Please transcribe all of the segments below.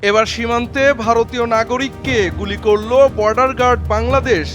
এবার সীমান্তে ভারতীয় নাগরিককে গুলি করল বর্ডার গার্ড বাংলাদেশ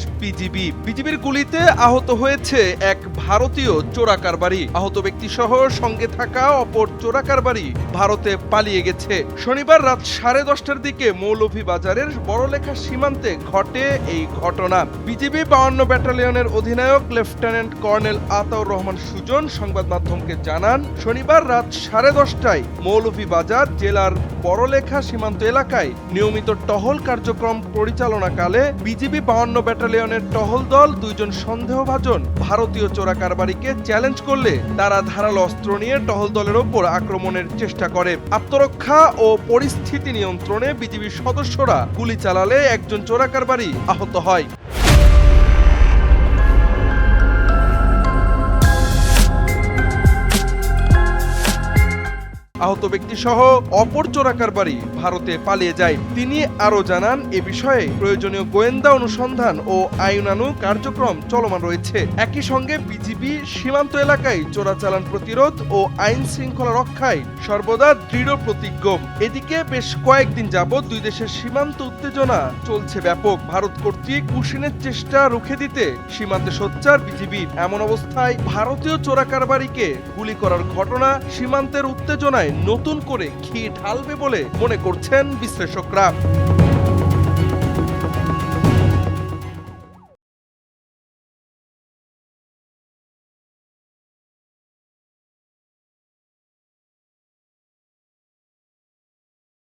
বিজিবির গুলিতে আহত হয়েছে এক ভারতীয় চোরাকারবারি। আহত ব্যক্তিসহ সঙ্গে থাকা অপর চোরাকারবারি ভারতে পালিয়ে গেছে। শনিবার রাত 10:30টার দিকে মৌলভীবাজারের বড়লেখা সীমান্তে ঘটে এই ঘটনা। বিজিবি 52 ব্যাটালিয়নের অধিনায়ক লেফটেন্যান্ট কর্নেল আতাউর রহমান সুজন সংবাদ মাধ্যমকে জানান, শনিবার রাত 10:30টায় মৌলভীবাজার জেলার বড়লেখা সীমান্ত এলাকায় নিয়মিত টহল কার্যক্রম পরিচালনাকালে বিজিবি 52 ব্যাটালিয়নের টহল দল দুইজন সন্দেহভাজন ভারতীয় চোরাকারবারিকে চ্যালেঞ্জ করলে তারা ধারালো অস্ত্র নিয়ে টহল দলের ওপর আক্রমণের চেষ্টা করে। আত্মরক্ষা ও পরিস্থিতি নিয়ন্ত্রণে বিজিবি সদস্যরা গুলি চালালে একজন চোরাকারবারি আহত হয়। আহত ব্যক্তিসহ অপর চোরাকারবারি ভারতে পালিয়ে যায়। তিনি আরও জানান, এ বিষয়ে প্রয়োজনীয় গোয়েন্দা অনুসন্ধান ও আইনানুগ কার্যক্রম চলমান রয়েছে। একই সঙ্গে বিজিবি সীমান্ত এলাকায় চোরাচালান প্রতিরোধ ও আইন শৃঙ্খলা রক্ষায় সর্বদা দৃঢ় প্রতিজ্ঞ। এদিকে বেশ কয়েকদিন যাবৎ দুই দেশের সীমান্ত উত্তেজনা চলছে ব্যাপক। ভারত কর্তৃক কুশিনের চেষ্টা রুখে দিতে সীমান্তে সোচ্চার বিজিবি। এমন অবস্থায় ভারতীয় চোরাকারবারিকে গুলি করার ঘটনা সীমান্তের উত্তেজনায় নতুন করে ঘি ঢালবে বলে মনে করছেন বিশ্লেষকরা।